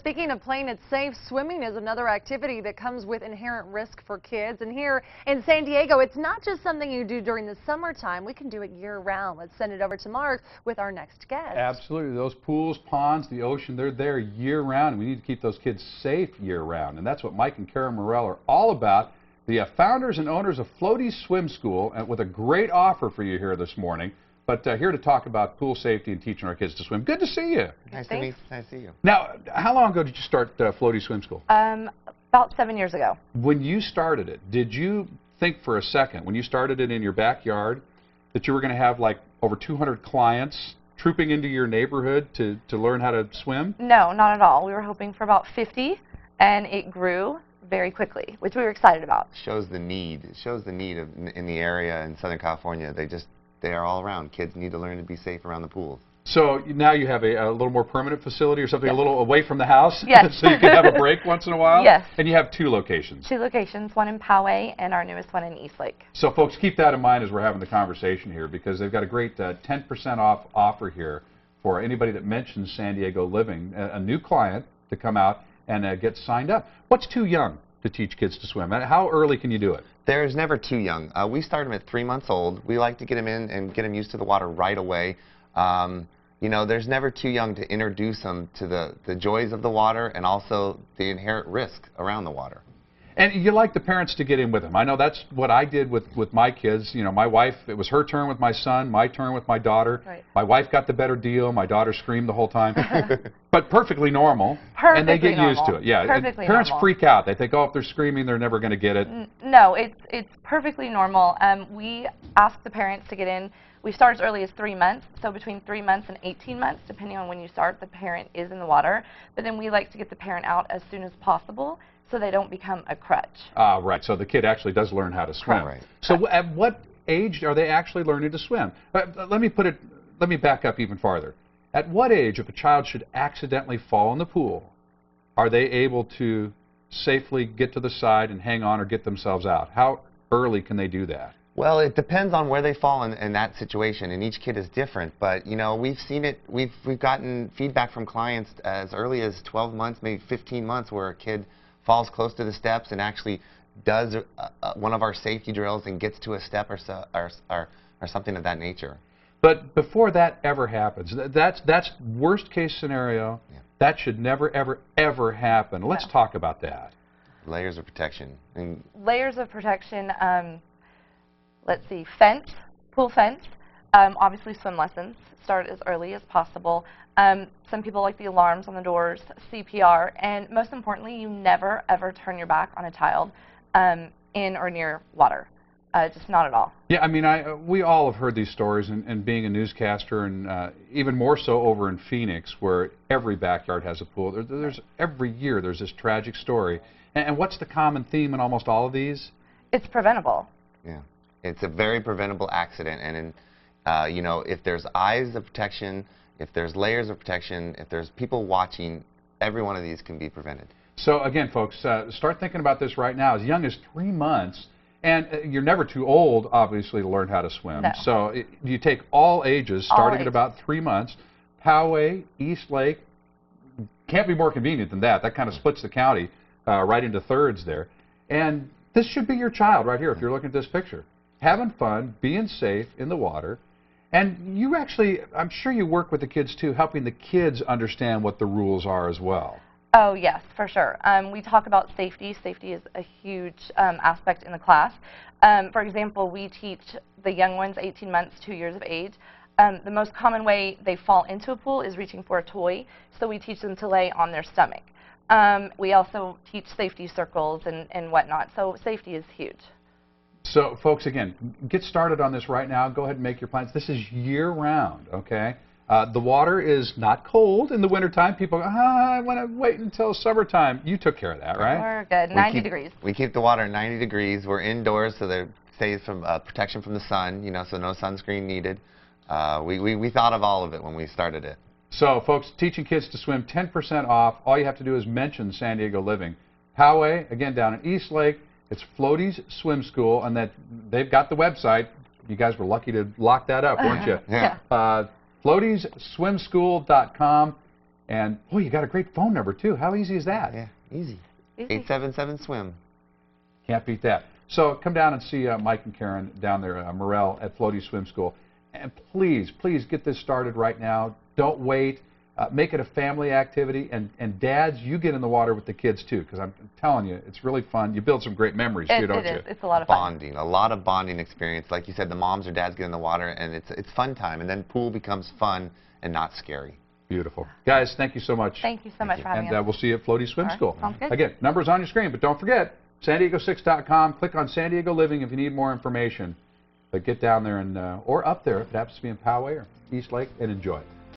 Speaking of playing it safe, swimming is another activity that comes with inherent risk for kids. And here in San Diego, it's not just something you do during the summertime. We can do it year-round. Let's send it over to Mark with our next guest. Absolutely. Those pools, ponds, the ocean, they're there year-round. We need to keep those kids safe year-round. And that's what Mike and Kara Morell are all about. The founders and owners of Floaties Swim School, with a great offer for you here this morning. But here to talk about pool safety and teaching our kids to swim. Good to see you. Nice to see you. Now, how long ago did you start Floaties Swim School? About 7 years ago. When you started it, did you think for a second, when you started it in your backyard, that you were going to have like over 200 clients trooping into your neighborhood to learn how to swim? No, not at all. We were hoping for about 50, and it grew very quickly, which we were excited about. Shows the need. It shows the need in the area in Southern California. They are all around. Kids need to learn to be safe around the pools. So now you have a little more permanent facility or something, yes, a little away from the house? Yes. So you can have a break once in a while? Yes. And you have 2 locations? 2 locations, one in Poway and our newest one in Eastlake. So folks, keep that in mind as we're having the conversation here, because they've got a great 10% off offer here for anybody that mentions San Diego Living, a new client to come out and get signed up. What's too young to teach kids to swim? How early can you do it? There's never too young. We start them at 3 months old. We like to get them in and get them used to the water right away. You know, there's never too young to introduce them to the joys of the water and also the inherent risk around the water. And you like the parents to get in with them. I know that's what I did with my kids. You know, my wife, it was her turn with my son, my turn with my daughter. Right. My wife got the better deal. My daughter screamed the whole time. But perfectly normal. Perfectly and they get normal. used to it. Yeah. Perfectly parents normal. freak out. They think, oh, if they're screaming, they're never going to get it. No, it's perfectly normal. We ask the parents to get in. We start as early as 3 months, so between 3 months and 18 months, depending on when you start, the parent is in the water. But then we like to get the parent out as soon as possible so they don't become a crutch. Right, so the kid actually does learn how to swim. Right. So at what age are they actually learning to swim? Let me back up even farther. At what age, if a child should accidentally fall in the pool, are they able to safely get to the side and hang on or get themselves out? How early can they do that? Well, it depends on where they fall in that situation, and each kid is different. But you know, we've seen it. We've gotten feedback from clients as early as 12 months, maybe 15 months, where a kid falls close to the steps and actually does one of our safety drills and gets to a step or something of that nature. But before that ever happens, that's worst case scenario. Yeah. That should never, ever, ever happen. Let's talk about that. Layers of protection. Layers of protection. Let's see, fence, pool fence, obviously swim lessons, start as early as possible. Some people like the alarms on the doors, CPR, and most importantly, you never ever turn your back on a child in or near water, just not at all. Yeah, I mean, we all have heard these stories, and being a newscaster, and even more so over in Phoenix, where every backyard has a pool. Every year there's this tragic story. And what's the common theme in almost all of these? It's preventable. Yeah. It's a very preventable accident, and you know, if there's eyes of protection, if there's layers of protection, if there's people watching, every one of these can be prevented. So again, folks, start thinking about this right now. As young as 3 months, and you're never too old, obviously, to learn how to swim. No. So you take all ages, starting at about 3 months. Poway, Eastlake, can't be more convenient than that. That kind of splits the county right into thirds there. And this should be your child right here if you're looking at this picture. Having fun, being safe in the water, and you actually, I'm sure you work with the kids too, helping the kids understand what the rules are as well. Oh yes, for sure. We talk about safety. Safety is a huge aspect in the class. For example, we teach the young ones, 18 months, 2 years of age. The most common way they fall into a pool is reaching for a toy, so we teach them to lay on their stomach. We also teach safety circles and whatnot, so safety is huge. So, folks, again, get started on this right now. Go ahead and make your plans. This is year-round, okay? The water is not cold in the wintertime. People go, I want to wait until summertime. You took care of that, right? We're good. 90 degrees. We keep the water at 90 degrees. We're indoors, so there stays from protection from the sun, you know, so no sunscreen needed. We thought of all of it when we started it. So, folks, teaching kids to swim, 10% off. All you have to do is mention San Diego Living. Poway, again, down in Eastlake. It's Floaties Swim School, and that they've got the website. You guys were lucky to lock that up, weren't you? Yeah. FloatiesSwimSchool.com. And, boy, you got a great phone number, too. How easy is that? Yeah, easy. Easy. 877-SWIM. Can't beat that. So come down and see Mike and Karen down there, Morel at Floaties Swim School. And please, please get this started right now. Don't wait. Make it a family activity. And dads, you get in the water with the kids, too, because I'm telling you, it's really fun. You build some great memories, too, don't you? It is. It's a lot of fun. Bonding. A lot of bonding experience. Like you said, the moms or dads get in the water, and it's fun time. And then pool becomes fun and not scary. Beautiful. Guys, thank you so much. Thank you so much for having us. And we'll see you at Floaties Swim All right, School. sounds good. Again, numbers on your screen, but don't forget, san-diego6.com. Click on San Diego Living if you need more information. But get down there and or up there if it happens to be in Poway or East Lake and enjoy it.